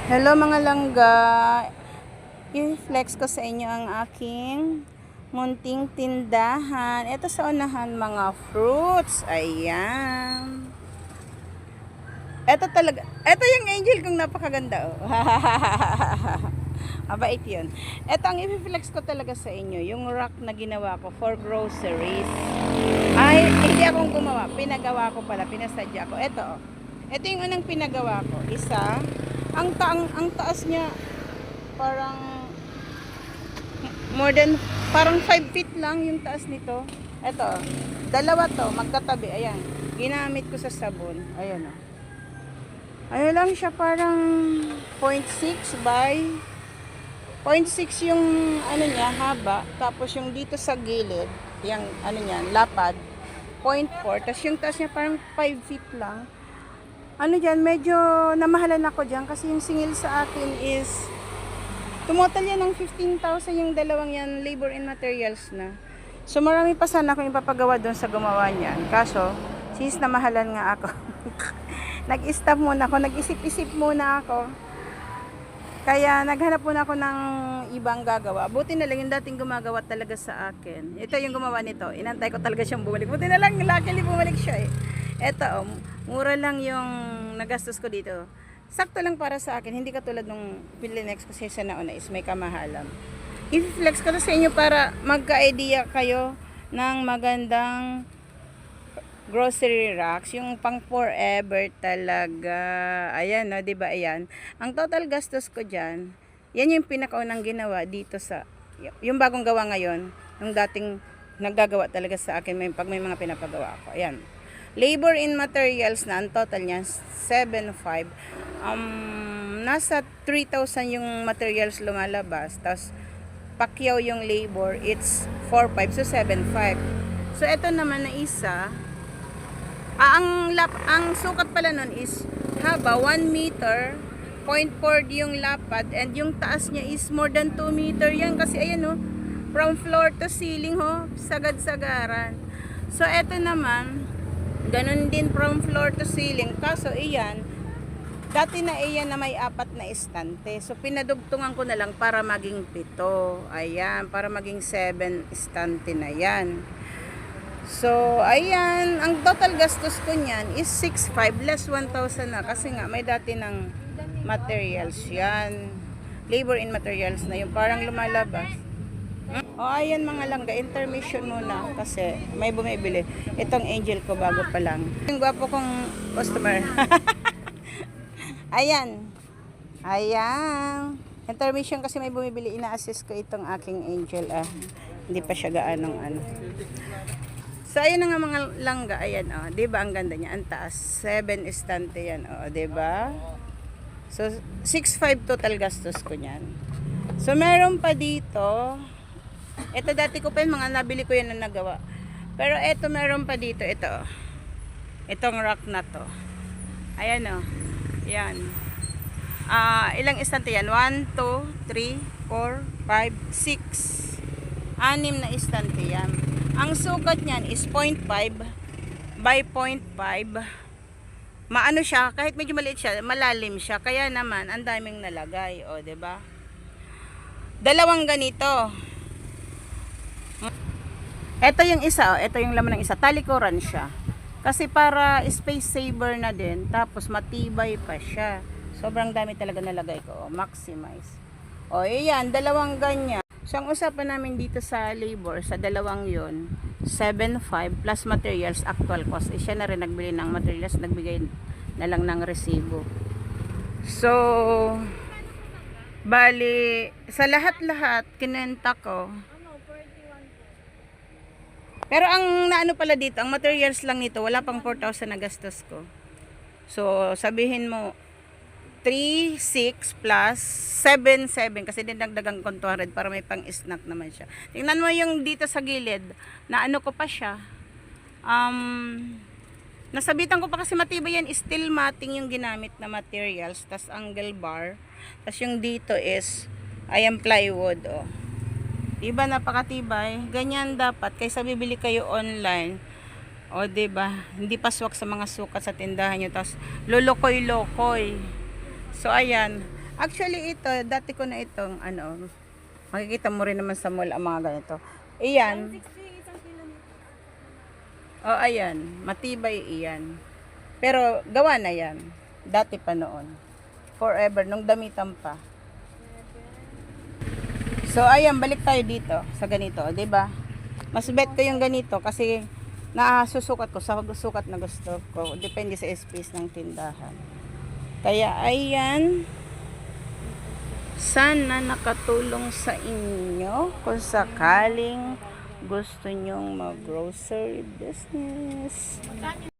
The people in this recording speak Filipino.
Hello mga langga, i-flex ko sa inyo ang aking munting tindahan. Ito sa unahan mga fruits, ayan. Ito talaga, ito yung angel kong napakaganda oh. Mabait yun. Ito ang i-flex ko talaga sa inyo, yung rack na ginawa ko for groceries. Ay, hindi akong gumawa, pinagawa ko pala, pinasadya ko. Ito yung unang pinagawa ko, isa. Ang taas niya parang more than parang 5 feet lang yung taas nito. Ito, dalawa to magkatabi. Ayan, ginamit ko sa sabon. Ayan o. Ano lang siya, parang 0.6 by 0.6 yung ano niya, haba. Tapos yung dito sa gilid, yung ano niya, lapad, 0.4. Tapos yung taas niya parang 5 feet lang. Ano dyan, medyo namahalan ako dyan kasi yung singil sa akin is tumotal yan ng 15,000 yung dalawang yan, labor and materials na. So marami pa sana akong ipapagawa doon sa gumawa niyan. Kaso, since namahalan nga ako, nag-stop muna ako, nag-isip-isip muna ako. Kaya naghanap muna ako ng ibang gagawa. Buti na lang yung dating gumagawa talaga sa akin. Ito yung gumawa nito. Inantay ko talaga siyang bumalik. Buti na lang, luckily bumalik siya eh. Ito, mura lang yung nagastos ko dito. Sakto lang para sa akin. Hindi katulad nung Pilinex kasi sa nauna is may kamahalan. I-flex ko to sa inyo para magka-idea kayo ng magandang grocery racks. Yung pang forever talaga. Ayan, no, diba? Ayan. Ang total gastos ko dyan, yan yung pinakaunang ginawa dito sa, yung bagong gawa ngayon, yung dating naggagawa talaga sa akin pag may mga pinapagawa ako. Ayan. Labor in materials na, ang total niya 7,500. Nasa 3,000 yung materials lumalabas. Tapos, pakyaw yung labor, it's 4,500. So, 7,500. So, ito naman na isa. Ang sukat pala nun is haba 1 meter, 0.4 yung lapad, and yung taas niya is more than 2 meter yan. Kasi ayan o, from floor to ceiling ho, sagad-sagaran. So, ito naman, ganun din from floor to ceiling. Kaso iyan, dati na iyan na may 4 na estante. So pinadugtungan ko na lang para maging 7. Ayan, para maging 7 estante na yan. So ayan, ang total gastos ko niyan is 6,500 less 1,000 na. Kasi nga may dati ng materials yan. Labor in materials na yung parang lumalabas. O ayan mga langga, intermission muna kasi may bumibili. Itong angel ko bago pa lang. Yung gwapo kong customer. Ayan. Ayan. Intermission kasi may bumibili. Ina-assist ko itong aking angel. Hindi pa siya gaanong ano. So ayan na nga mga langga. Ayan o. Diba ang ganda niya? Ang taas. 7 estante yan o. Diba? So 6,500 total gastos ko niyan. So meron pa dito. Ito dati ko pa yung mga nabili ko yan na nagawa. Pero ito meron pa dito. Ito. Itong rack na to. Ayan o. Yan. Ilang estante yan? 1, 2, 3, 4, 5, 6. 6 na estante yan. Ang sukat niyan is 0.5 by 0.5. Maano siya, kahit medyo maliit siya, malalim siya. Kaya naman, ang daming nalagay. O, diba? Dalawang ganito. Ito yung isa, ito yung laman ng isa. Talikuran siya. Kasi para space saver na din. Tapos matibay pa siya. Sobrang dami talaga nalagay ko. Maximize. O, iyan. Dalawang ganyan. So, ang usapan namin dito sa labor, sa dalawang yon 7,500 plus materials, actual cost. Siya na rin nagbili ng materials, nagbigay na lang ng resibo. So, bali, sa lahat-lahat, kinenta ko. Pero ang naano pala dito, ang materials lang nito, wala pang 4,000 na gastos ko. So, sabihin mo, 3,600 plus 7,700 kasi dinagdagan ko 200 para may pang-snack naman siya. Tingnan mo yung dito sa gilid, na ano ko pa siya. Nasabitan ko pa kasi matibay yan, steel matting yung ginamit na materials, tas angle bar. Tas yung dito is, ayan plywood, oh. Diba napakatibay? Ganyan dapat kaysa bibili kayo online. O diba? Hindi paswak sa mga sukat sa tindahan nyo. Tapos lulukoy-lokoy. So ayan. Actually, ito, dati ko na itong, ano, makikita mo rin naman sa mall ang mga ganito. Iyan. 160 isang kilometer. Oh, ayan. Matibay iyan. Pero, gawa na yan. Dati pa noon. Forever, nung damitan pa. So, ayan, balik tayo dito sa ganito, 'di ba? Mas bet ko yung ganito kasi nasusukat ko sa sukat na gusto ko. Depende sa space ng tindahan. Kaya, ayan. Sana nakatulong sa inyo kung sakaling gusto nyong mag-grocery business.